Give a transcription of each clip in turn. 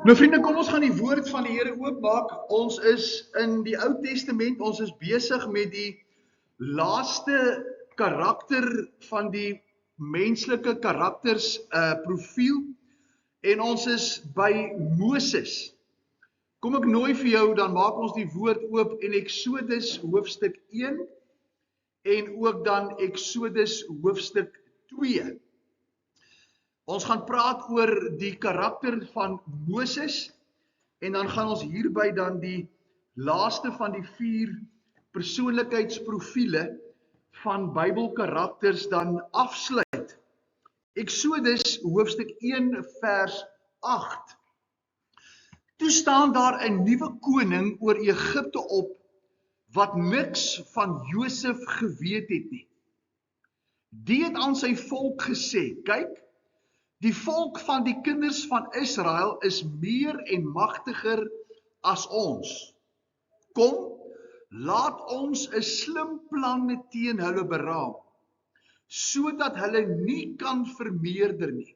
Nou vriende, kom ons gaan die woord van die Here oopmaak. Ons is in die Ou Testament, ons is besig met die laaste karakter van die menslike karakters profiel en ons is by Moses. Kom ek nooi vir jou, dan maak ons die woord oop in Exodus hoofstuk 1 en ook dan Exodus hoofstuk 2. Ons gaan praat oor die karakter van Moses en dan gaan ons hierby dan die laaste van die 4 persoonlikheidsprofiele van Bybelkarakters dan afsluit. Exodus hoofstuk 1 vers 8. Toe staan daar 'n nuwe koning oor Egipte op wat niks van Josef geweet het nie. Die het aan sy volk gesê, kyk, die volk van die kinders van Israel is meer en magtiger as ons. Kom, laat ons 'n slim plan teen hulle beraam, sodat hulle nie kan vermeerder nie.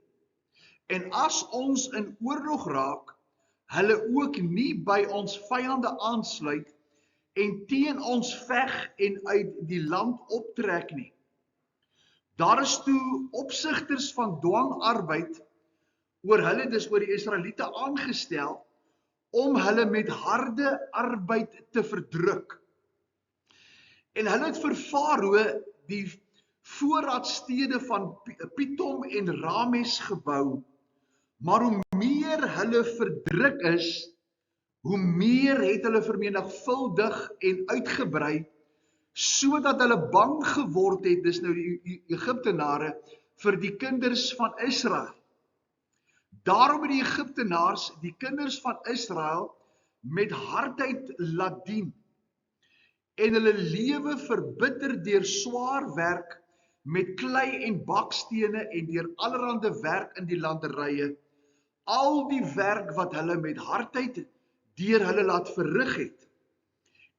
En as ons in oorlog raak, hulle ook nie by ons vyande aansluit en teen ons veg en uit die land optrek nie. Daar is toe opsigters van dwangarbeid oor hulle, dis oor die Israeliete aangestel, om hulle met harde arbeid te verdruk. En hulle het vir Farao die voorraadstede van Pitom en Rames gebou, maar hoe meer hulle verdruk is, hoe meer het hulle vermenigvuldig en uitgebrei, sodat hulle bang geword het, dis nou die Egiptenare, vir die kinders van Israel. Daarom het die Egiptenaars die kinders van Israel met hardheid laat dien en hulle lewe verbitter deur swaar werk met klei en bakstene en deur allerhande werk in die landerye, al die werk wat hulle met hardheid deur hulle laat verrig het.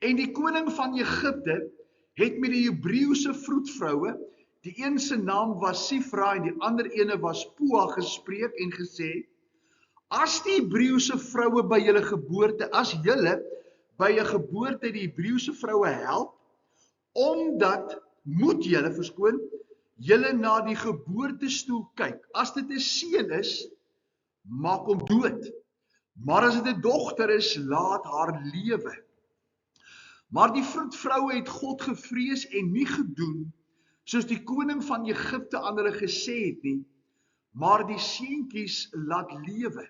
En die koning van Egipte het met die Hebreëse vroedvroue, die een se naam was Sifra en die ander ene was Pua, gespreek en gesê, as die Hebreëse vroue by julle geboorte, as julle by 'n geboorte die Hebreëse vroue help, omdat moet julle verskoon, julle na die geboortestoel kyk. As dit 'n seun is, maak hom dood. Maar as dit 'n dogter is, laat haar lewe. Maar die vroedvroue het God gevrees en nie gedoen soos die koning van Egipte aan hulle gesê het nie, maar die seentjies laat lewe.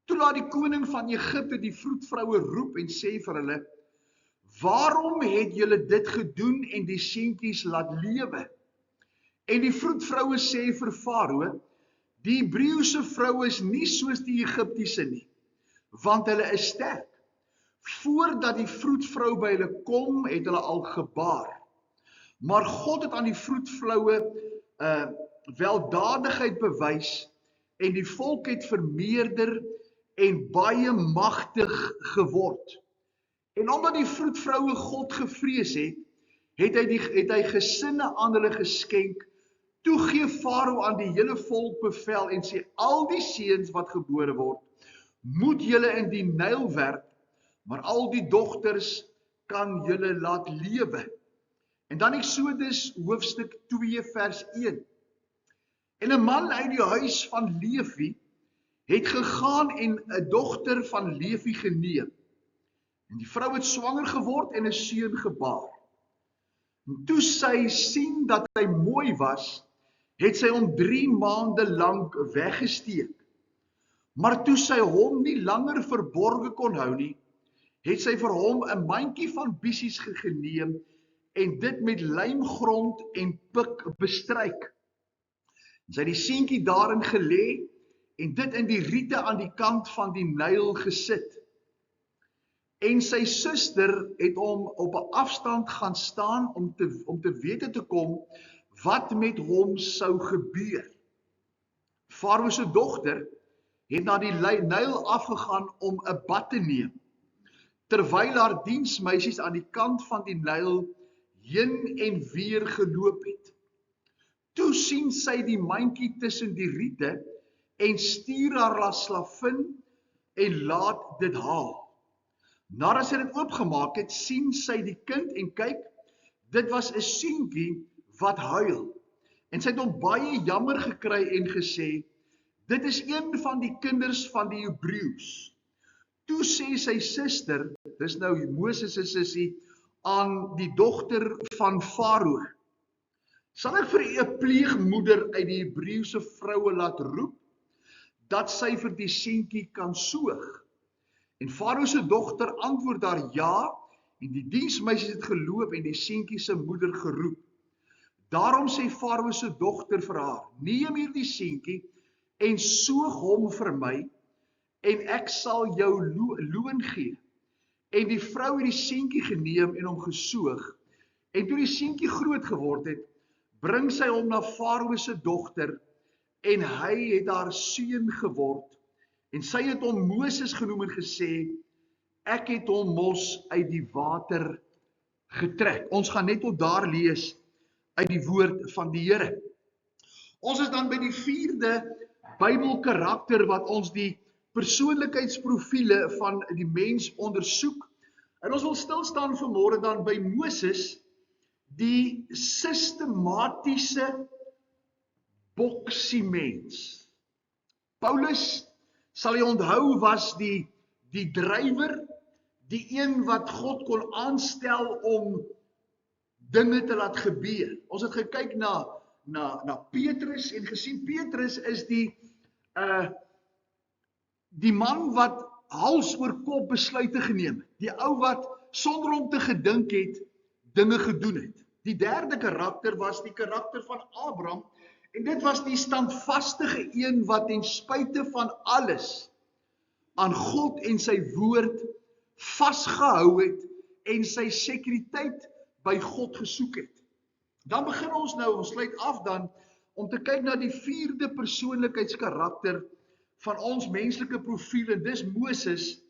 Toe laat die koning van Egipte die vroedvroue roep en sê vir hulle, waarom het julle dit gedoen en die seentjies laat lewe? En die vroedvroue sê vir Farao, die Hebreëse vroue is nie soos die Egiptiese nie, want hulle is sterk. Voordat die vroedvrou by hulle kom, het hulle al gebaar. Maar God het aan die vroedvroue weldadigheid bewys en die volk het vermeerder en baie magtig geword. En omdat die vroedvroue God gevrees het hy gesinne aan hulle geskenk. Toe gee Farao aan die hele volk bevel en sê, al die seuns wat gebore word, moet julle in die Nyl werp, maar al die dogters kan julle laat lewe. En dan Exodus hoofstuk 2 vers 1. En 'n man uit die huis van Levi het gegaan en 'n dogter van Levi geneem. En die vrou het swanger geword en 'n seun gebaar. En toe sy sien dat hy mooi was, het sy hom 3 maande lank weggesteek. Maar toe sy hom nie langer verborge kon hou nie, het sy vir hom 'n mandjie van biesies geneem en dit met lijmgrond en pik bestryk. En sy het die seentjie daarin gelê en dit in die riete aan die kant van die Nyl gesit. En sy suster het hom op 'n afstand gaan staan om te wete te kom wat met hom sou gebeur. Farao se dogter het na die Nyl afgegaan om 'n bad te neem, terwyl haar diensmeisies aan die kant van die Nyl heen en weer geloop het. Toe sien sy die mandjie tussen die riete en stuur haar slavin en laat dit haal. Nadat sy dit oopgemaak het, sien sy die kind en kyk, dit was 'n seentjie wat huil. En sy het hom baie jammer gekry en gesê, dit is een van die kinders van die Hebreëus. Toe sê sy suster, dis nou Moses se sussie, aan die dogter van Farao, sal ek vir u 'n pleegmoeder uit die Hebreëse vroue laat roep, dat sy vir die seentjie kan soog. En Farao se dogter antwoord daar ja, en die diensmeisie het geloop en die seentjie se moeder geroep. Daarom sê Farao se dogter vir haar, neem hierdie seentjie en soog hom vir my, en ek sal jou loon gee. En die vrou het die seentjie geneem en hom gesoog, en toe die seentjie groot geword het, bring sy hom na Farao se dogter, en hy het haar seun geword, en sy het hom Moses genoem en gesê, ek het hom mos uit die water getrek. Ons gaan net tot daar lees uit die woord van die Here. Ons is dan by die 4de Bybelkarakter wat ons die persoonlikheidsprofiele van die mens ondersoek. En ons wil stilstaan vanmôre dan by Moses, die sistematiese boksiemens. Paulus, sal jy onthou, was die drywer, die een wat God kon aanstel om dinge te laat gebeur. Ons het gekyk na Petrus en gesien, Petrus is die man wat hals oor kop besluite geneem het. Die ou wat sonder om te gedink het, dinge gedoen het. Die 3de karakter was die karakter van Abraham, en dit was die standvastige een wat ten spyte van alles aan God en sy woord vasgehou het en sy sekuriteit by God gesoek het. Dan begin ons nou, ons sluit af dan, om te kyk na die 4de persoonlikheidskarakter van ons menslike profiel, en dis Moses,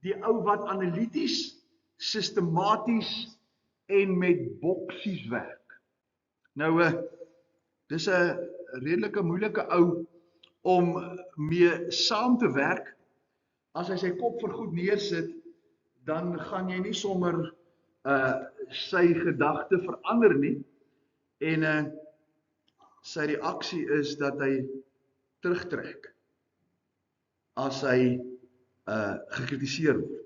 die ou wat analities, sistematies en met boksies werk. Nou, dis 'n redelike moeilike ou om mee saam te werk. As hy sy kop vir goed neersit, dan gaan jy nie sommer sy gedagte verander nie, en sy reaksie is dat hy terugtrek as hy gekritiseer word.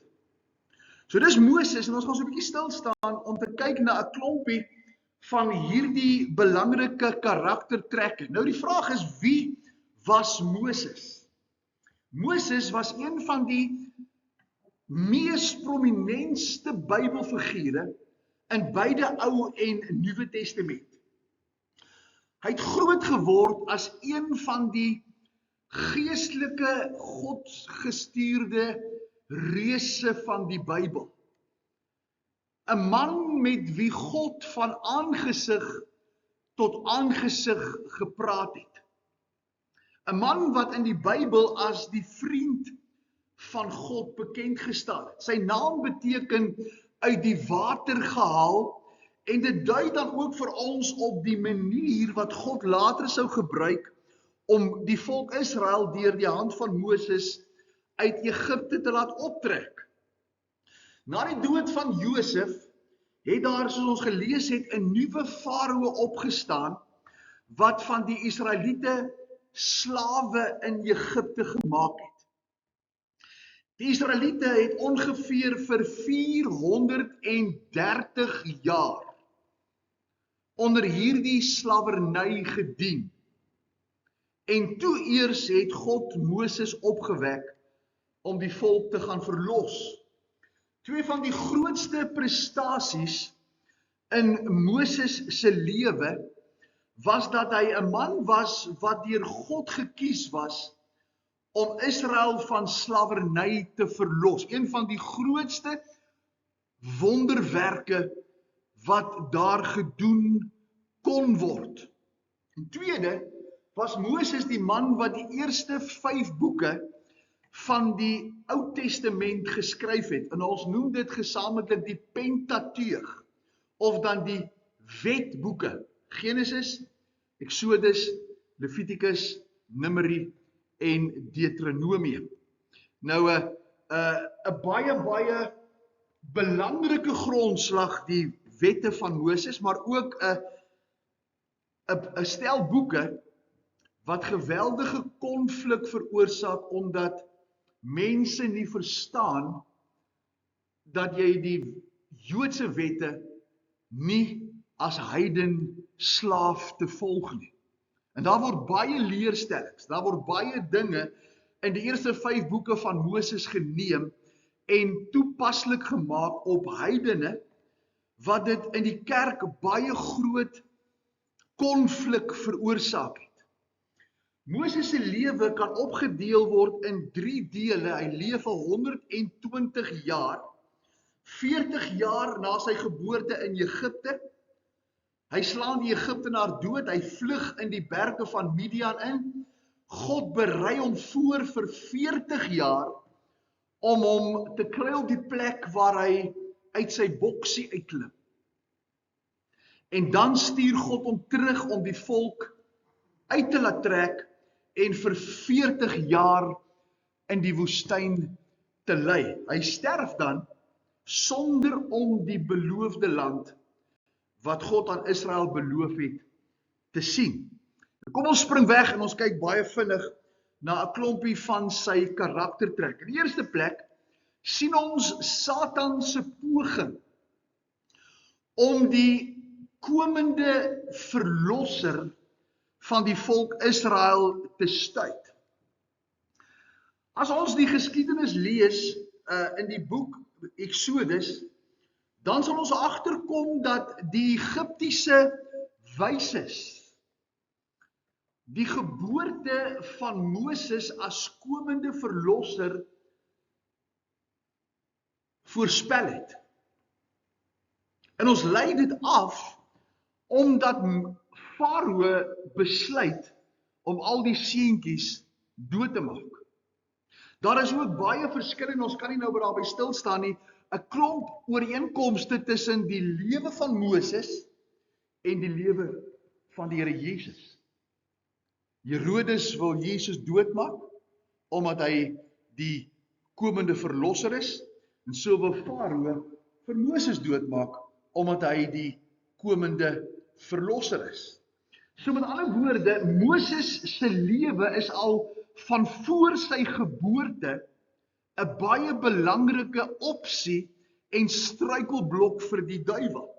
So dis Moses, en ons gaan so 'n bietjie stil staan om te kyk na 'n klompie van hierdie belangrike karaktertrekke. Nou die vraag is, wie was Moses? Moses was een van die mees prominentste Bybelfigure in beide Ou en Nuwe Testament. Hy het groot geword as een van die geestelike, godsgestuurde reuse van die Bybel. 'n man met wie God van aangesig tot aangesig gepraat het. 'n man wat in die Bybel as die vriend van God bekend gestaan het. Sy naam beteken uit die water gehaal, en dit dui dan ook vir ons op die manier wat God later sou gebruik om die volk Israel deur die hand van Moses uit Egipte te laat optrek. Na die dood van Josef het daar, soos ons gelees het, 'n nuwe farao opgestaan wat van die Israeliete slawe in Egipte gemaak het. Die Israeliete het ongeveer vir 430 jaar onder hierdie slawerny gedien. En toe eers het God Moses opgewek om die volk te gaan verlos. Twee van die grootste prestasies in Moses se lewe was dat hy 'n man was wat deur God gekies was om Israel van slawerny te verlos. Een van die grootste wonderwerke wat daar gedoen kon word. En tweede was Moses die man wat die eerste 5 boeke van die Ou Testament geskryf het. En ons noem dit gesamentlik die Pentateug, of dan die wetboeke. Genesis, Exodus, Levitikus, Numeri en Deuteronomium. Nou, 'n baie belangrike grondslag, die wette van Moses, maar ook 'n stel boeke wat geweldige konflik veroorsaak, omdat mense nie verstaan dat jy die Joodse wette nie as heiden slaaf te volg nie. En daar word baie leerstellings, daar word baie dinge in die eerste 5 boeke van Moses geneem en toepaslik gemaak op heidene, wat dit in die kerk baie groot konflik veroorsaak het. Moses se lewe kan opgedeel word in 3 dele. Hy leef 120 jaar, 40 jaar na sy geboorte in Egipte. Hy slaan die Egiptenaar dood, hy vlug in die berge van Midian in. God berei hom voor vir 40 jaar om hom te kry op die plek waar hy uit sy boksie uitklim. En dan stuur God hom terug om die volk uit te laat trek en vir 40 jaar in die woestyn te lei. Hy sterf dan sonder om die beloofde land wat God aan Israel beloof het te sien. Kom ons spring weg en ons kyk baie vinnig na 'n klompie van sy karaktertrek. In die eerste plek sien ons Satan se poging om die komende verlosser van die volk Israel te stuit. As ons die geskiedenis lees in die boek Exodus, dan sal ons agterkom dat die Egiptiese wyses die geboorte van Moses as komende verlosser voorspel het. En ons lei dit af omdat Farao besluit om al die seentjies dood te maak. Daar is ook baie verskillende, ons kan nie nou daarby stil staan nie, 'n klomp ooreenkomste tussen die lewe van Moses en die lewe van die Here Jesus. Herodes wil Jesus doodmaak omdat hy die komende verlosser is, en so wil Farao vir Moses doodmaak omdat hy die komende verlosser is. So met ander woorde, Moses se lewe is al van voor sy geboorte 'n baie belangrike opsie en struikelblok vir die duiwel.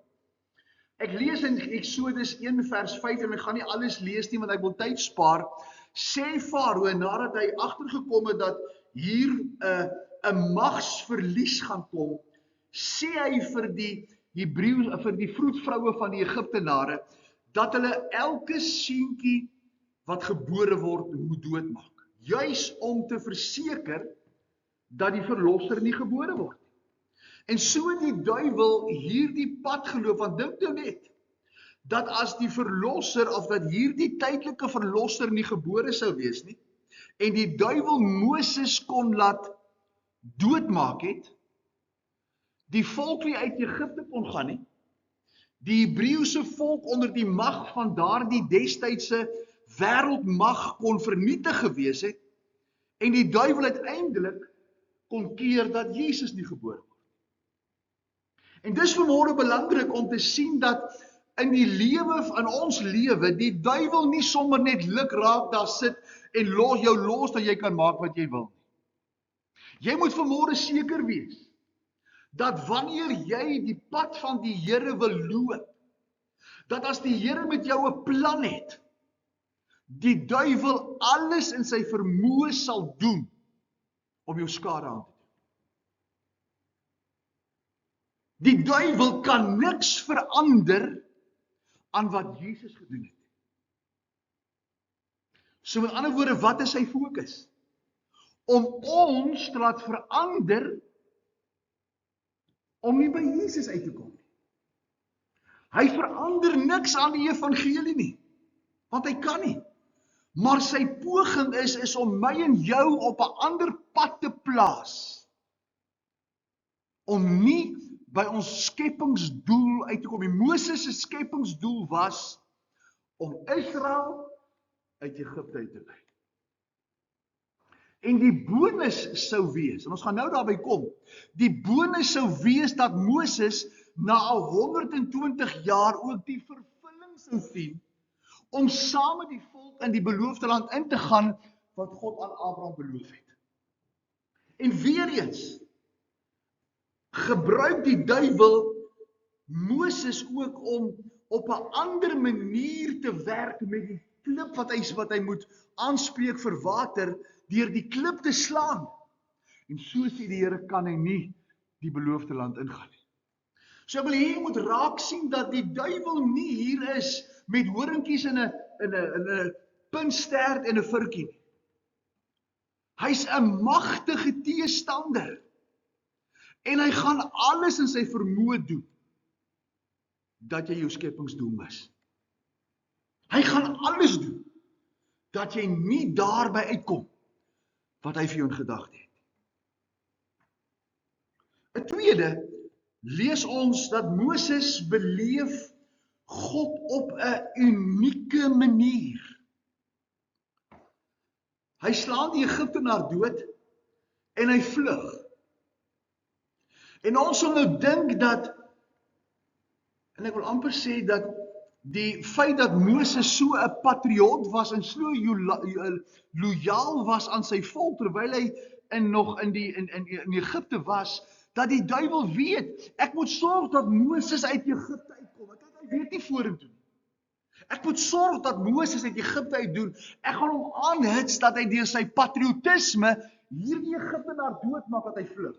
Ek lees in Exodus 1 vers 5 en ek gaan nie alles lees nie want ek wil tyd spaar. Sê Farao nadat hy agtergekom het dat hier 'n magsverlies gaan kom, sê hy vir die vroedvroue van die Egiptenare dat hulle elke seentjie wat gebore word moet doodmaak, juis om te verseker dat die verlosser nie gebore word. En so het die duiwel hierdie pad geloop, want dink nou net, dat as die verlosser, of dat hierdie tydelike verlosser nie gebore sou wees nie, en die duiwel Moses kon laat doodmaak het, die volk nie uit Egipte kon gaan nie, die Hebreëse volk onder die mag van daardie destydse wêreldmag kon vernietig gewees het, en die duiwel uiteindelik kon keer dat Jesus nie gebore word. En dis vanmôre belangrik om te sien dat in die lewe van ons lewe, die duiwel nie sommer net lukraak daar sit en jou los dat jy kan maak wat jy wil nie. Jy moet vanmôre seker wees dat wanneer jy die pad van die Here wil loop, dat as die Here met jou 'n plan het, die duiwel alles in sy vermoë sal doen om jou skade aan te doen. Die duiwel kan niks verander aan wat Jesus gedoen het. So met ander woorde, wat is sy fokus? Om ons te laat verander om nie by Jesus uit te kom nie. Hy verander niks aan die evangelie nie, want hy kan nie. Maar sy poging is om my en jou op 'n ander pad te plaas, om nie by ons skepingsdoel uit te kom. Moses se skepingsdoel was om Israel uit Egipte uit te lei. En die bonus sou wees, en ons gaan nou daarby kom, die bonus sou wees dat Moses na 120 jaar ook die vervulling sou sien, om saam met die volk in die beloofde land in te gaan, wat God aan Abraham beloof het. En weer eens, gebruik die duiwel Moses ook om op 'n ander manier te werk met die klip wat hy moet aanspreek vir water, deur die klip te slaan. En so sê die Here, kan hy nie die beloofde land ingaan nie. So ek wil hier moet raak sien dat die duiwel nie hier is met horingkies in 'n puntstert en 'n vurkie nie. Hy's 'n magtige teestander. En hy gaan alles in sy vermoë doen dat jy jou skepingsdoel mis. Hy gaan alles doen dat jy nie daarby uitkom wat hy vir jou in gedagte het. 'n Tweede, lees ons dat Moses beleef God op 'n unieke manier. Hy slaan die Egiptenaar dood en hy vlug. En ons sal nou dink dat, en ek wil amper sê dat die feit dat Moses so 'n patriot was en so lojaal was aan sy volk terwyl hy nog in Egipte was, dat die duiwel weet, ek moet sorg dat Moses uit Egipte uitkom. Hy weet nie vorentoe. Ek moet sorg dat Moses uit Egipte uitdoen. Ek gaan hom aanhits dat hy deur sy patriotisme hierdie Egiptenaar doodmaak dat hy vlug.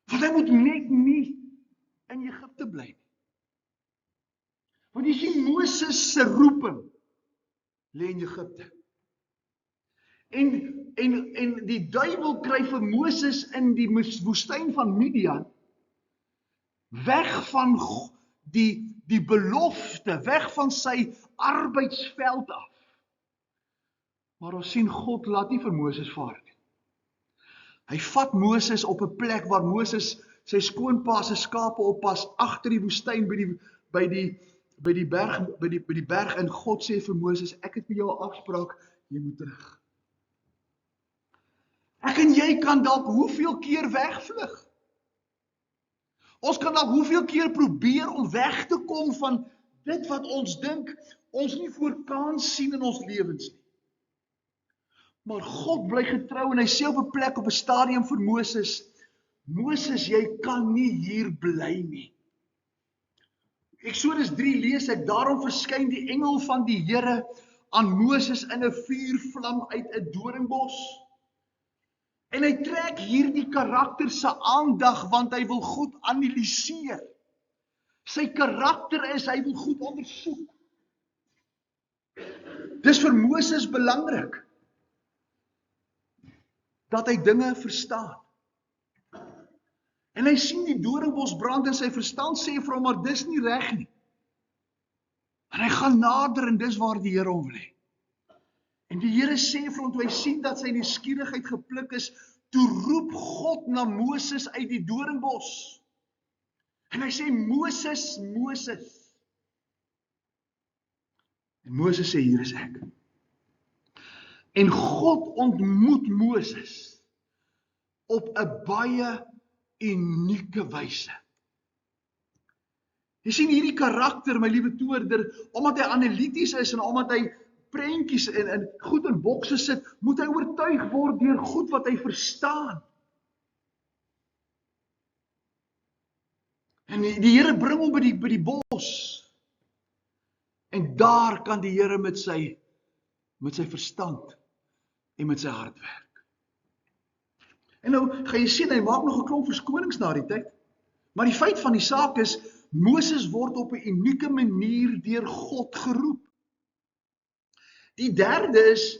Want hy moet net nie in Egipte bly nie. Want jy sien, Moses se roeping lê in Egipte. En die duiwel kry vir Moses in die woestyn van Midian weg van die belofte, weg van sy arbeidsveld af. Maar ons sien God laat nie vir Moses vaar nie. Hy vat Moses op 'n plek waar Moses sy skoonpa se skape oppas agter die woestyn by die berg en God sê vir Moses, ek het met jou 'n afspraak, jy moet terug. Ek en jy kan dalk hoeveel keer wegvlug. Ons kan dalk hoeveel keer probeer om weg te kom van dit wat ons dink ons nie voor kans sien in ons lewens nie. Maar God bly getrou en hy sê op 'n plek op 'n stadium vir Moses, Moses, jy kan nie hier bly nie. Eksodus 3 lees ek, daarom verskyn die engel van die Here aan Moses in 'n vuurvlam uit 'n doringbos. En hy trek hierdie karakter se aandag want hy wil goed analiseer. Sy karakter is, hy wil goed ondersoek. Dis vir Moses belangrik dat hy dinge verstaan. En hy sien die doringbos brand en sy verstand sê vir hom, maar dis nie reg nie. En hy gaan nader en dis waar die Here hom wil hê. En die Here sê vir hom, toe hy sien dat sy nuuskierigheid gepluk is, toe roep God na Moses uit die doringbos. En hy sê, Moses, Moses. En Moses sê, hier is ek. En God ontmoet Moses op 'n baie unieke wyse. Jy sien hierdie karakter, my liewe toerder, omdat hy analities is en omdat hy prentjies en goed in bokse sit, moet hy oortuig word deur goed wat hy verstaan. En die Here bring hom by die bos. En daar kan die Here met sy verstand en met sy hart werk. En nou gaan jy sien, hy maak nog 'n klomp verskonings na die tyd. Maar die feit van die saak is, Moses word op 'n unieke manier deur God geroep. Die derde is,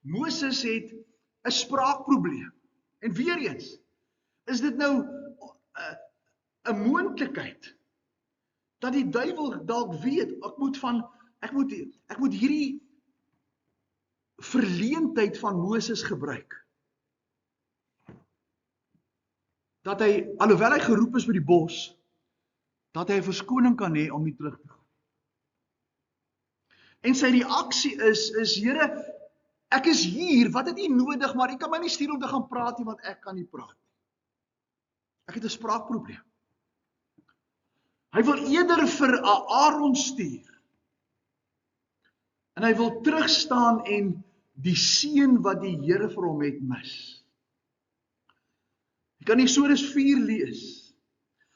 Moses het 'n spraakprobleem. En weer eens, is dit nou 'n moontlikheid dat die duiwel dalk weet, ek moet hierdie verleentheid van Moses gebruik. Dat hy, alhoewel hy geroep is by die bos, dat hy 'n verskoning kan hê om nie terug te gaan. En sy reaksie is, Here, Ek is hier, wat het u nodig, maar u kan my nie stuur om te gaan praat nie, want ek kan nie praat nie. Ek het 'n spraakprobleem. Hy wil eerder vir 'n Aaron stuur. En hy wil terugstaan en die seën wat die Here vir hom het mis. Jy kan Eksodus 4 lees.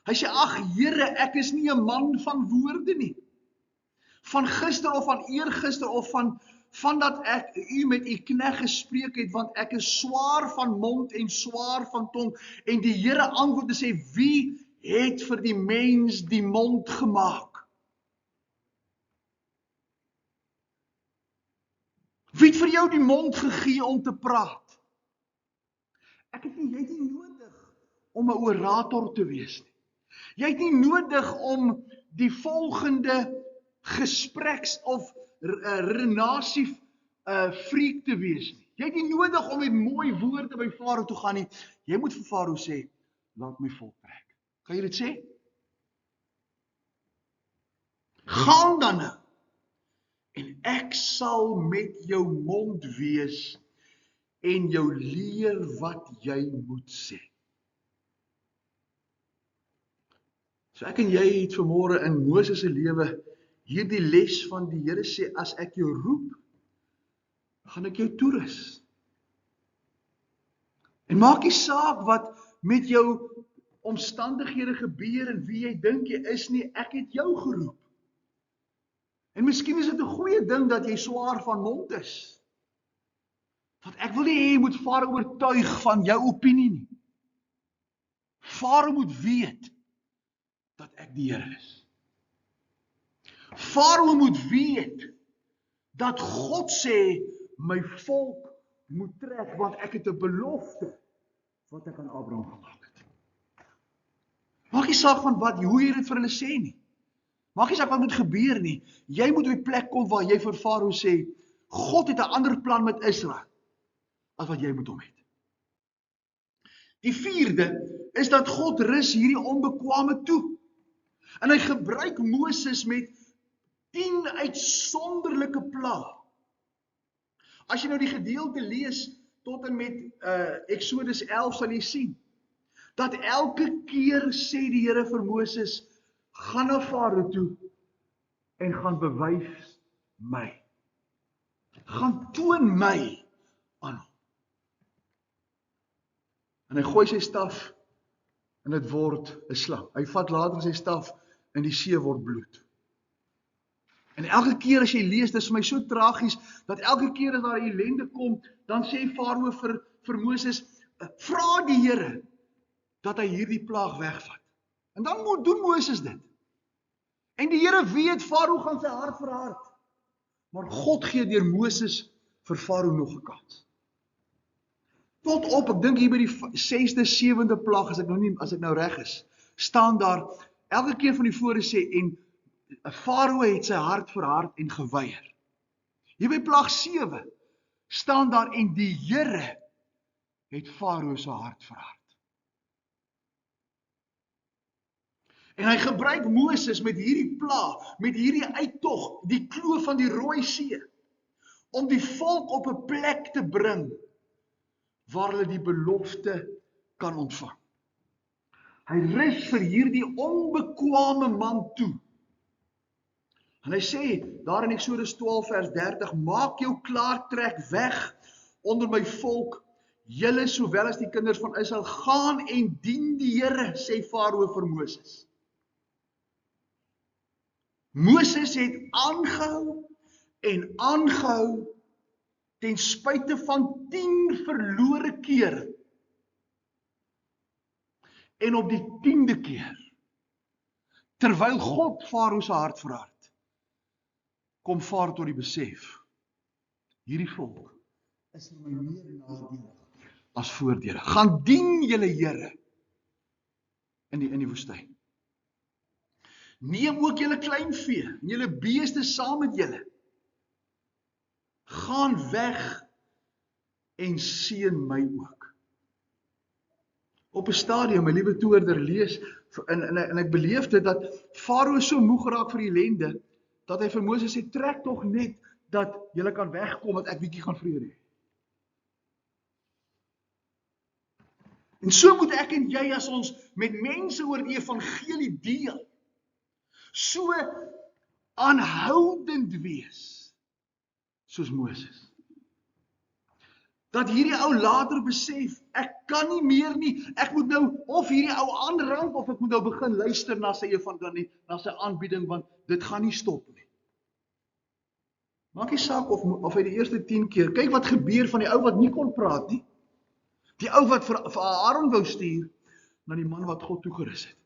Hy sê, ag Here, ek is nie 'n man van woorde nie. Van gister of van eergister of van dat ek u met u knegt gespreek het, want ek is swaar van mond en swaar van tong. En die Here antwoord en sê, wie het vir die mens die mond gemaak? Wie het vir jou die mond gegee om te praat? Jy het nie nodig om 'n orator te wees nie. Jy het nie nodig om die volgende gespreks of renasie freak te wees nie. Jy het nie nodig om met mooi woorde by Farao toe gaan nie. Jy moet vir Farao sê, laat my volk trek. Kan jy dit sê? Gaan dan nou, en ek sal met jou mond wees en jou leer wat jy moet sê. So ek en jy het vanmôre in Moses se lewe hierdie les van die Here sê, as ek jou roep, gaan ek jou toerus. En maak nie saak wat met jou omstandighede gebeur en wie jy dink jy is nie, ek het jou geroep. En miskien is dit 'n goeie ding dat jy swaar van mond is. Want ek wil nie hê jy moet Farao oortuig van jou opinie nie. Farao moet weet dat ek die Here is. Farao moet weet dat God sê, my volk moet trek, want ek het 'n belofte wat ek aan Abraham gemaak het. Maak nie saak van hoe jy dit vir hulle sê nie. Maak nie saak wat moet gebeur nie. Jy moet op die plek kom waar jy vir Farao sê, God het 'n ander plan met Israel as wat jy met hom het. Die vierde is dat God rus hierdie onbekwame toe. En hy gebruik Moses met 10 uitsonderlike plaae. As jy nou die gedeelte lees tot en met Eksodus 11 sal jy sien, dat elke keer sê die Here vir Moses, gaan na Farao toe en gaan bewys my. Gaan toon my aan hom. En hy gooi sy staf en dit word 'n slang. Hy vat later sy staf en die see word bloed. En elke keer as jy lees, dit is vir my so tragies, dat elke keer as daar ellende kom, dan sê Farao vir Moses, vra die Here dat hy hierdie plaag wegvat. En dan doen Moses dit. En die Here weet, Farao gaan sy hart verhard. Maar God gee deur Moses vir Farao nog 'n kans. Tot op, ek dink hier by die 6de, 7de plaag, as ek nou reg is, staan daar, elke keer van die voor sê, en Farao het sy hart verhard en geweier. Hier by plaag 7, staan daar, en die Here het Farao se hart verhard. En hy gebruik Moses met hierdie plaag, met hierdie uittog, die kloof van die Rooi See, om die volk op 'n plek te bring, waar hulle die belofte kan ontvang. Hy rus vir hierdie onbekwame man toe. En hy sê, daar in Eksodus 12 vers 30, maak jou klaar, trek weg onder my volk, julle sowel as die kinders van Israel, gaan en dien die Here, sê Farao vir Moses. Moses het aangehou en aangehou, ten spyte van 10 verlore kere. En op die 10de keer, terwyl God Farao se hart verhard, kom Farao tot die besef, hierdie volk is my meer nadelig as voordele. Gaan dien julle Here in die woestyn. Neem ook julle kleinvee en julle beeste saam met julle. Gaan weg en seën my ook. Op 'n stadium, my liewe toerder, lees en ek beleef dit dat Farao so moeg geraak vir die ellende, dat hy vir Moses sê, trek tog net dat julle kan wegkom, dat ek bietjie gaan vrede hê. En so moet ek en jy as ons met mense oor die evangelie deel, so aanhoudend wees, soos Moses. Dat hierdie ou later besef, ek kan nie meer nie, ek moet nou of hierdie ou aanrank, of ek moet nou begin luister na sy aanbieding, want dit gaan nie stop nie. Maak nie saak of hy die eerste 10 keer, kyk wat gebeur van die ou wat nie kon praat nie, die ou wat vir Aaron wou stuur, na die man wat God toegerus het.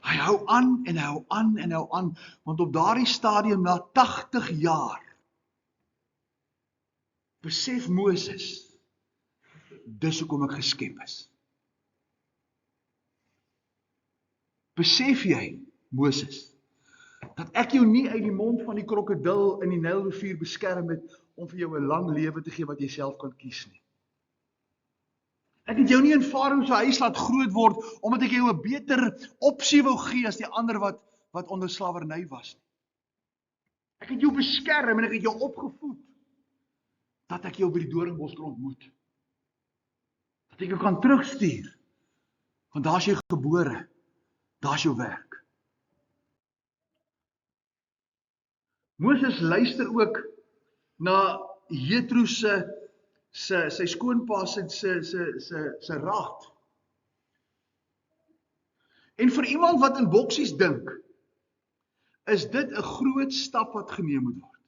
Hy hou aan en hy hou aan en hy hou aan, want op daardie stadium na 80 jaar, besef Moses, dis hoekom ek geskep is. Besef jy, Moses, dat ek jou nie uit die mond van die krokodil in die Nylrivier beskerm het, om vir jou 'n lang lewe te gee wat jy self kan kies nie. Ek het jou nie in Farao se huis laat groot word, omdat ek jou 'n beter opsie wou gee as die ander wat onder slawerny was nie. Ek het jou beskerm en ek het jou opgevoed, dat ek jou by die doringbos kan ontmoet. Dat ek jou kan terugstuur, want daar is jy gebore, daar is jou werk. Moses luister ook na Jethro sy skoonpa se raad. En vir iemand wat in boksies dink, is dit 'n groot stap wat geneem moet word.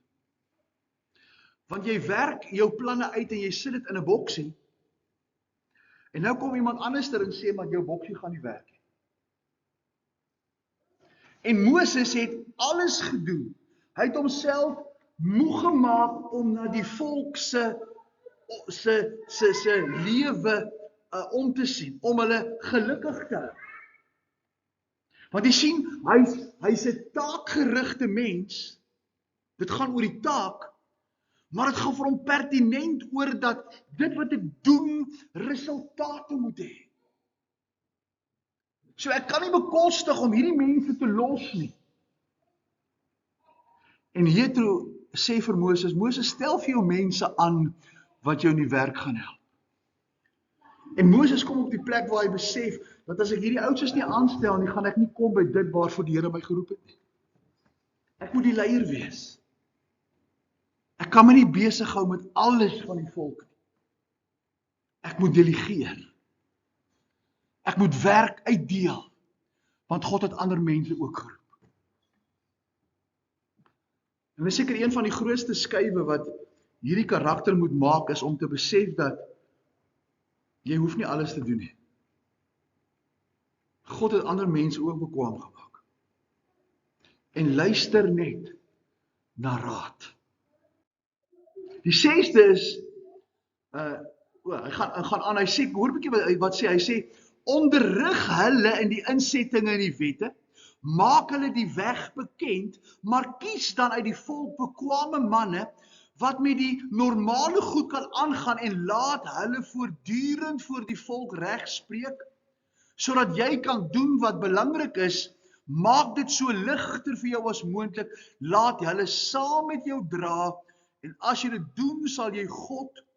Want jy werk jou planne uit en jy sit dit in 'n boksie, en nou kom iemand anders en sê, maar jou boksie gaan nie werk nie. En Moses het alles gedoen. Hy het homself moeg gemaak om na die volk se lewe om te sien, om hulle gelukkig te hou. Want jy sien, hy's 'n taakgerigte mens, dit gaan oor die taak, maar dit gaan vir hom pertinent oor dat dit wat ek doen, resultate moet hê. So ek kan nie bekostig om hierdie mense te los nie. En Jethro sê vir Moses, Moses, stel vir jou mense aan wat jou in die werk gaan help. En Moses kom op die plek waar hy besef, dat as ek hierdie oudses nie aanstel nie, gaan ek nie kom by dit waarvoor die Here my geroep het nie. Ek moet die leier wees. Ek kan my nie besig hou met alles van die volk nie. Ek moet delegeer. Ek moet werk uitdeel, want God het ander mense ook geroep. En dis seker een van die grootste skuwe wat hierdie karakter moet maak, is om te besef dat jy hoef nie alles te doen nie. God het ander mense ook bekwaam gemaak. En luister net na raad. Die 6de is, hy gaan aan, hy sê, hoor 'n bietjie wat sê, hy sê, onderrig hulle in die insettinge en die wette, maak hulle die weg bekend, maar kies dan uit die volk bekwame manne, wat met die normale goed kan aangaan en laat hulle voortdurend voor die volk reg spreek, sodat jy kan doen wat belangrik is, maak dit so ligter vir jou as moontlik, laat hulle saam met jou dra, en as jy dit doen, sal jy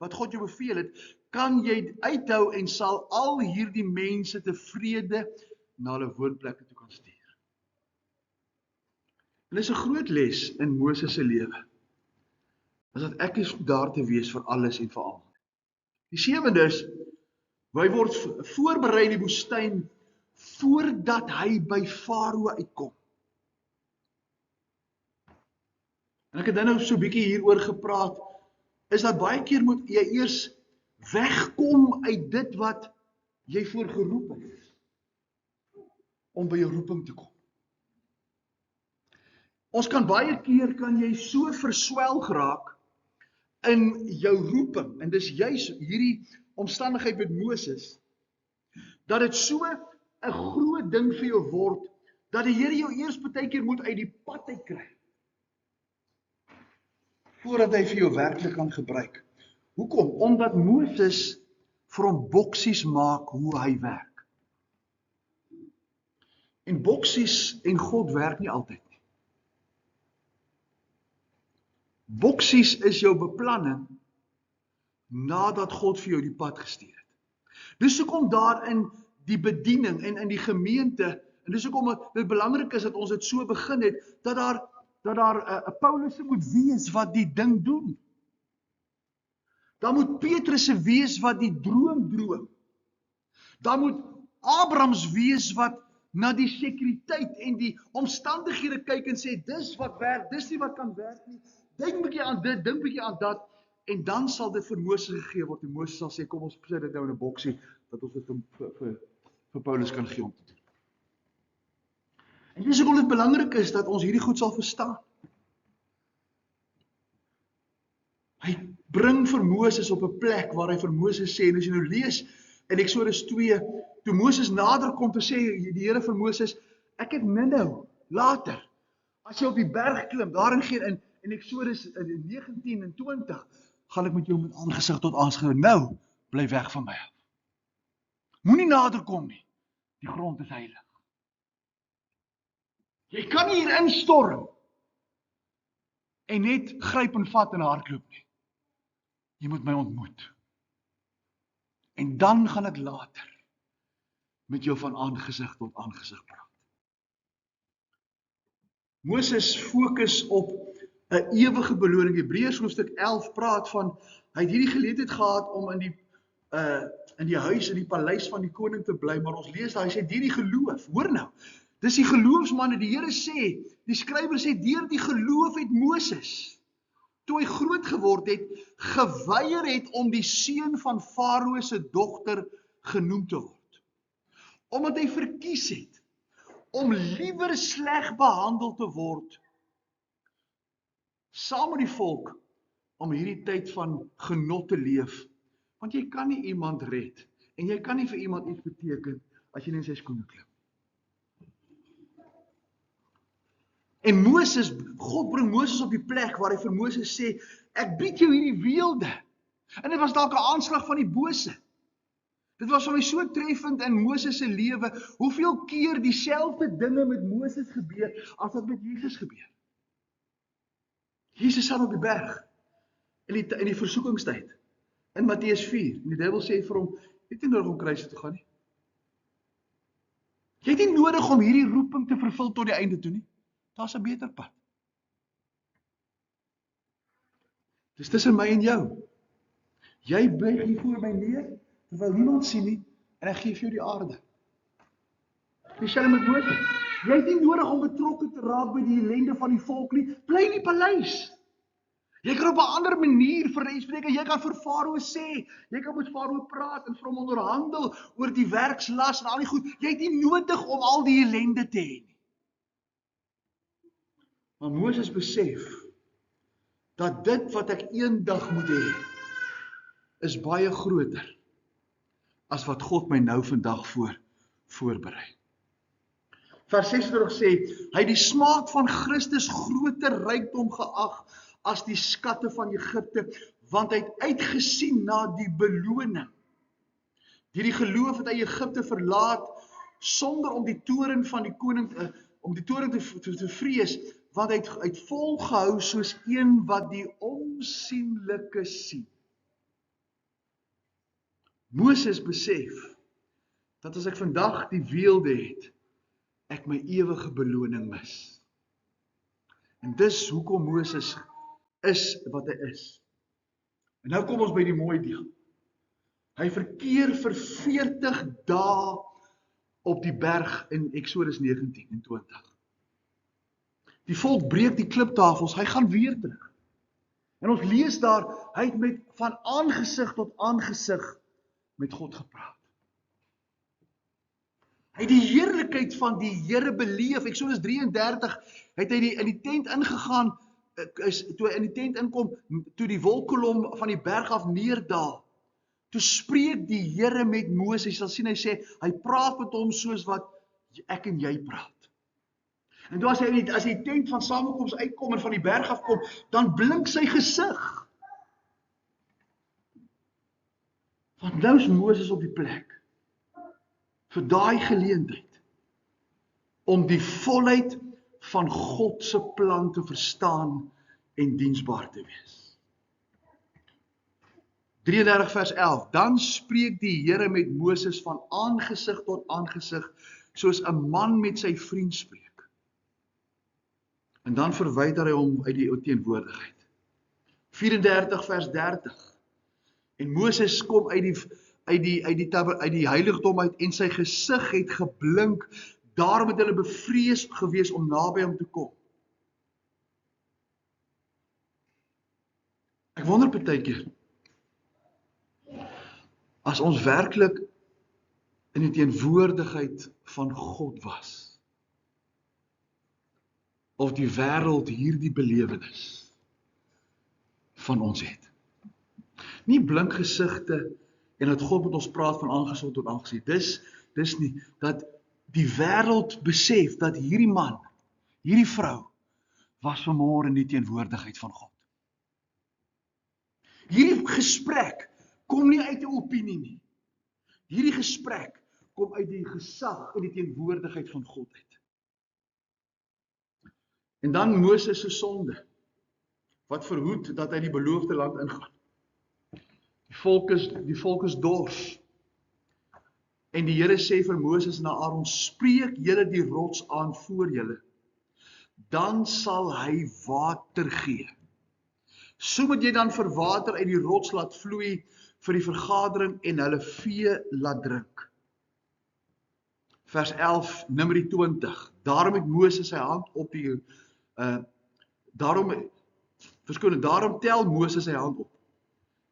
wat God jou beveel het, kan jy uithou en sal al hierdie mense tevrede na hulle woonplekke toe kan stuur. En dit is 'n groot les in Moses se lewe, is dat ek is daar te wees vir alles en vir almal. Die 7de is, hy word voorberei in die woestyn, voordat hy by Farao uitkom. En ek het nou so 'n bietjie hieroor gepraat, is dat baie keer moet jy eers wegkom uit dit wat jy voor geroep is, om by jou roeping te kom. Ons kan baie keer, kan jy so verswelg raak in jou roeping, en dis juis hierdie omstandigheid met Moses, dat dit so 'n groot ding vir jou word, dat die Here jou eers baie keer moet uit die pad uitkry, voordat hy vir jou werklik kan gebruik. Hoekom? Omdat Moses vir hom boksies maak hoe hy werk. En boksies en God werk nie altyd nie. Boksies is jou beplanning nadat God vir jou die pad gestuur het. Dis hoekom daar in die bediening en in die gemeente, en dis hoekom dit belangrik is dat ons dit so begin het, dat daar 'n Paulus moet wees wat die ding doen. Daar moet Petrus wees wat die droom. Daar moet Abrahams wees wat na die sekuriteit en die omstandighede kyk en sê, dis wat werk, dis nie wat kan werk nie. Dink 'n bietjie aan dit, dink 'n bietjie aan dat, en dan sal dit vir Moses gegee word. En Moses sal sê, kom ons sit dit nou in 'n boksie, dat ons dit vir Paulus kan gee om te doen. En dis hoekom dit belangrik is dat ons hierdie goed sal verstaan. Hy bring vir Moses op 'n plek waar hy vir Moses sê, en as jy nou lees in Eksodus 2, toe Moses nader kom te sê, die Here vir Moses, ek het nou, later, as jy op die berg klim, daarin geen in Eksodus 19 en 20, gaan ek met jou met aangesig tot aangesig, nou, bly weg van my af. Moenie nader kom nie, die grond is heilig. Jy kan nie hier instorm, en net gryp en vat en hardloop nie. Jy moet my ontmoet. En dan gaan ek later met jou van aangesig tot aangesig praat. Moses fokus op 'n ewige beloning. Hebreërs hoofstuk 11 praat van, hy het hierdie geleentheid gehad om in die huis, in die paleis van die koning te bly, maar ons lees daar, hy sê, deur die geloof, hoor nou, dis die geloofsmanne, die Here sê, die skrywer sê, deur die geloof het Moses, toe hy groot geword het, geweier het om die seun van Farao se dogter genoem te word. Omdat hy verkies het om liewer sleg behandel te word, saam met die volk, om hierdie tyd van genot te leef. Want jy kan nie iemand red, en jy kan nie vir iemand iets beteken, as jy nie in sy skoene klim. En Moses, God bring Moses op die plek waar hy vir Moses sê, ek bied jou hierdie weelde. En dit was dalk 'n aanslag van die bose. Dit was vir my so treffend in Moses se lewe, hoeveel keer dieselfde dinge met Moses gebeur, as wat met Jesus gebeur. Jesus staan op die berg, in die versoekingstyd, in Matteus 4, en die duiwel sê vir hom, jy het nie nodig om kruis te gaan nie. Jy het nie nodig om hierdie roeping te vervul tot die einde toe nie. Daar's 'n beter pad. Dis tussen my en jou. Jy buig hier voor my neer, terwyl niemand sien nie, en ek gee vir jou die aarde. Dieselfde met Moses. Jy het nie nodig om betrokke te raak by die ellende van die volk nie. Bly in die paleis. Jy kan op 'n ander manier vir die spreker, jy kan vir Farao sê, jy kan met Farao praat en vir hom onderhandel oor die werkslas en al die goed. Jy het nie nodig om al die ellende te hê nie. Maar Moses besef dat dit wat ek eendag moet hê, is baie groter as wat God my nou vandag voorberei. Vers 26 sê, hy het die smaak van Christus groter rykdom geag as die skatte van Egipte, want hy het uitgesien na die beloning. Deur die geloof het hy Egipte verlaat, sonder om die toorn van die koning, om die toorn te vrees, want hy het volgehou soos een wat die onsienlike sien. Moses besef, dat as ek vandag die weelde het, ek my ewige beloning mis. En dis hoekom Moses is wat hy is. En nou kom ons by die mooi deel. Hy verkeer vir 40 dae op die berg in Eksodus 19 en 20. Die volk breek die kliptafels, hy gaan weer terug. En ons lees daar, hy het van aangesig tot aangesig met God gepraat. Hy het die heerlikheid van die Here beleef. Eksodus 33 het hy in die tent ingegaan, toe hy in die tent inkom, toe die wolkkolom van die berg af neerdaal. Toe spreek die Here met Moses, jy sal sien, hy sê, hy praat met hom soos wat ek en jy praat. En toe as hy die tent van samekoms uitkom en van die berg afkom, dan blink sy gesig. Want nou is Moses op die plek, vir daai geleentheid, om die volheid van God se plan te verstaan en diensbaar te wees. 33 vers 11, dan spreek die Here met Moses van aangesig tot aangesig, soos 'n man met sy vriend spreek. En dan verwyder hy hom uit die teenwoordigheid. 34 vers 30, en Moses kom uit die heiligdom uit, en sy gesig het geblink, daarom het hulle bevrees gewees om naby hom te kom. Ek wonder partykeer, as ons werklik in die teenwoordigheid van God was, of die wêreld hierdie belewenis van ons het. Nie blink gesigte en dat God met ons praat van aangesig tot aangesig. Dis nie, dat die wêreld besef dat hierdie man, hierdie vrou, was vanmôre in die teenwoordigheid van God. Hierdie gesprek kom nie uit 'n opinie nie. Hierdie gesprek kom uit die gesag en die teenwoordigheid van God uit. En dan Moses se sonde, wat verhoed dat hy die beloofde land ingaan. Die volk is dors. En die Here sê vir Moses en Aaron, spreek julle die rots aan voor julle, dan sal hy water gee. So moet jy dan vir water uit die rots laat vloei vir die vergadering en hulle vee laat drink. Vers 11, Numeri 20. Daarom het Moses sy hand op die daarom tel Moses sy hand op.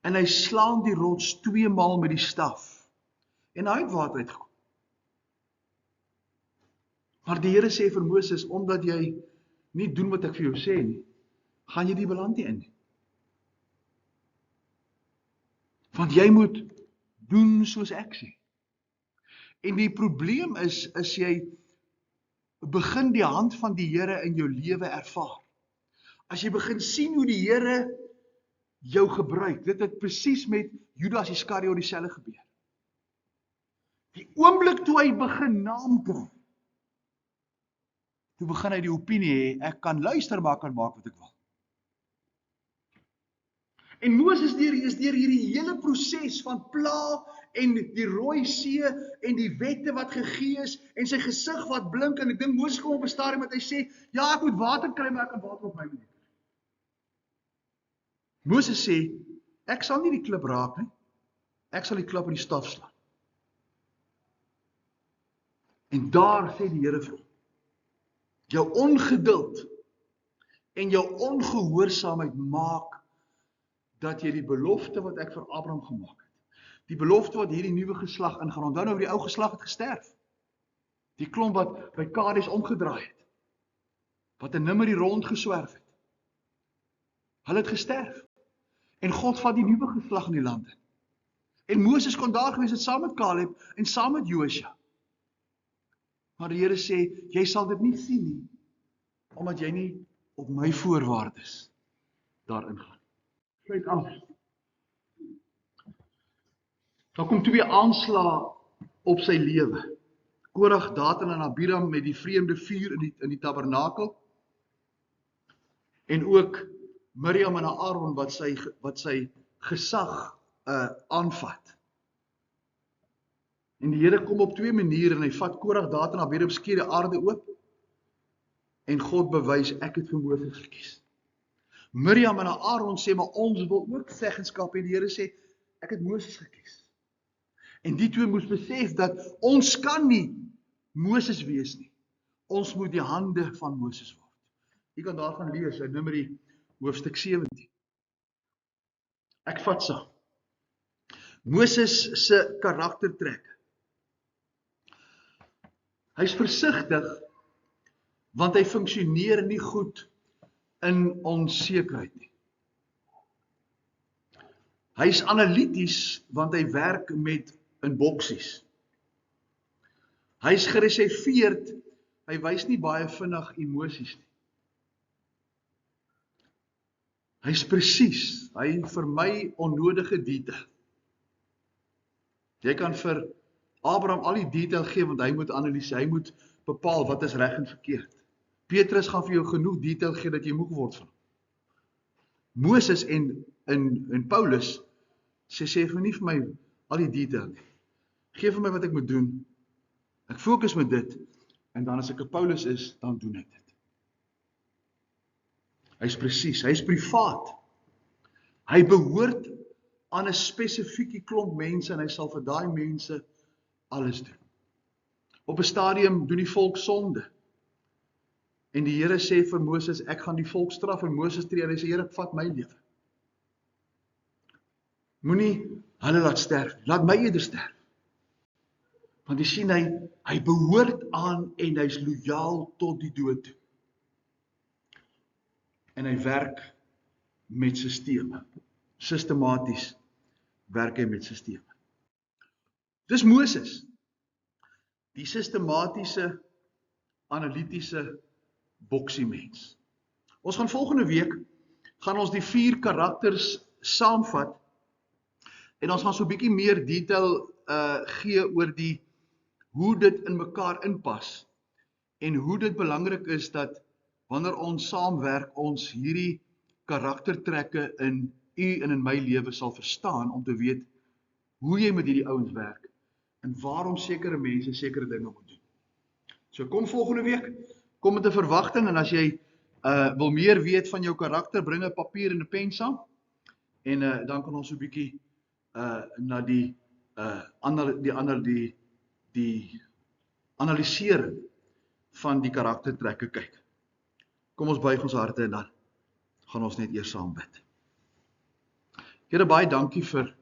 En hy slaan die rots 2 maal met die staf. En hy het water uitgekom. Maar die Here sê vir Moses, omdat jy nie doen wat ek vir jou sê nie, gaan jy die beland nie in. Want jy moet doen soos ek sê. En die probleem is jy begin die hand van die Here in jou lewe ervaar. As jy begin sien hoe die Here jou gebruik, dit het presies met Judas Iskariot dieselfde gebeur. Die oomblik toe hy begin naam kry, toe begin hy die opinie hê, ek kan luister, maar ek kan maak wat ek wil. En Moses is deur hierdie hele proses van pla en die Rooi See en die wette wat gegee is en sy gesig wat blink, en ek dink Moses kom op 'n stadium wat hy sê, ja, ek moet water kry, maar ek kan water op my manier. Moses sê, ek sal nie die klip raak nie, ek sal die klip in die staf slaan. En daar sê die Here vir hom, jou ongeduld en jou ongehoorsaamheid maak dat jy die belofte wat ek vir Abraham gemaak het, die belofte wat hierdie nuwe geslag ingaan, onthou nou die ou geslag het gesterf, die klomp wat by Kades omgedraai het, wat in Numeri rondgeswerf het, hulle het gesterf, en God vat die nuwe geslag in die land in. En Moses kon daar gewees het saam met Caleb en saam met Josua. Maar die Here sê, jy sal dit nie sien nie, omdat jy nie op my voorwaardes daarin gaan. Sluit af. Daar kom 2 aanslae op sy lewe. Korag, Datan en Abiram met die vreemde vuur in die tabernakel. En ook Miriam en Aaron wat sy gesag aanvat. En die Here kom op 2 maniere en hy vat Korag, Datan en Abiram, skeer die aarde oop. En God bewys, ek het vir Moses gekies. Miriam en Aaron sê, maar ons wil ook seggenskap, en die Here sê, ek het Moses gekies. En die 2 moes besef dat ons kan nie Moses wees nie. Ons moet die hande van Moses word. Jy kan daarvan lees in Numeri hoofstuk 17. Ek vat saam. Moses se karaktertrek. Hy's versigtig, want hy funksioneer nie goed in onsekerheid nie. Hy's analities, want hy werk met in boksies. Hy's gereserveerd, hy wys nie baie vinnig emosies nie. Hy's presies, hy vermy onnodige detail. Jy kan vir Abraham al die detail gee, want hy moet analiseer, hy moet bepaal wat is reg en verkeerd. Petrus gaan vir jou genoeg detail gee dat jy moeg word van hom. Moses en Paulus Sê vir nie vir my al die detail nie. Gee vir my wat ek moet doen. Ek fokus met dit, en dan as ek 'n Paulus is, dan doen ek dit. Hy's presies, hy's privaat. Hy behoort aan 'n spesifieke klomp mense, en hy sal vir daai mense alles doen. Op 'n stadium doen die volk sonde. En die Here sê vir Moses, ek gaan die volk straf, en Moses tree en hy sê, Here, ek vat my lewe. Moenie hulle laat sterf, laat my eerder sterf. Want jy sien, hy behoort aan en hy's lojaal tot die dood toe. En hy werk met sisteme. Sistematies werk hy met sisteme. Dis Moses, die sistematiese, analitiese boksiemens. Ons gaan volgende week, gaan ons die 4 karakters saamvat, en ons gaan so 'n bietjie meer detail gee oor hoe dit in mekaar inpas, en hoe dit belangrik is dat wanneer ons saamwerk, ons hierdie karaktertrekke in u en in my lewe sal verstaan, om te weet hoe jy met hierdie ouens werk, en waarom sekere mense sekere dinge moet doen. So kom volgende week, kom met 'n verwagting, en as jy wil meer weet van jou karakter, bring 'n papier en 'n pen saam, en dan kan ons so 'n bietjie na die analisering van die karaktertrekke kyk. Kom ons buig ons harte, en dan gaan ons net eers saam bid. Here, baie dankie vir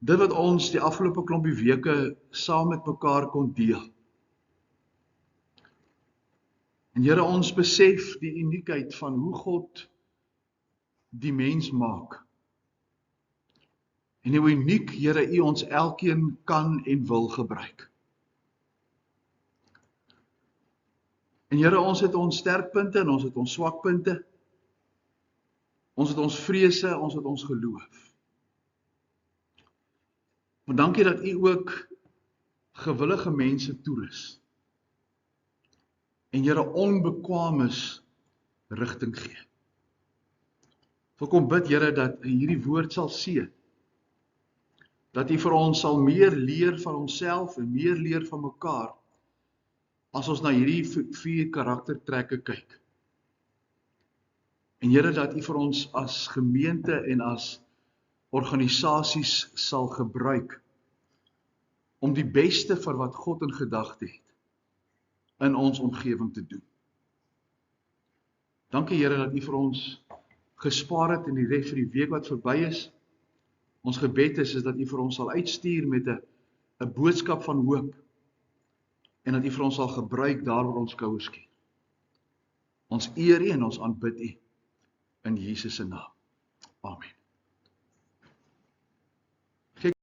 dit wat ons die afgelope klompie weke saam met mekaar kon deel. En Here, ons besef die uniekheid van hoe God die mens maak. En hoe uniek, Here, u ons elkeen kan en wil gebruik. En Here, ons het ons sterkpunte en ons het ons swakpunte. Ons het ons vrese, ons het ons geloof. Maar dankie dat u ook gewillige mense toerus. En Here, onbekwames rigting gee. So kom bid, Here, dat hierdie woord sal seën. Dat u vir ons sal meer leer van onsself en meer leer van mekaar, as ons na hierdie 4 karaktertrekke kyk. En Here, dat u vir ons as gemeente en as organisasies sal gebruik, om die beste vir wat God in gedagte het, in ons omgewing te doen. Dankie Here, dat u vir ons gespaar het in die res van die week wat verby is. Ons gebed is dat u vir ons sal uitstuur met 'n boodskap van hoop, en dat u vir ons sal gebruik daar waar ons koue skiet. Ons eer u en ons aanbid u in Jesus se naam. Amen.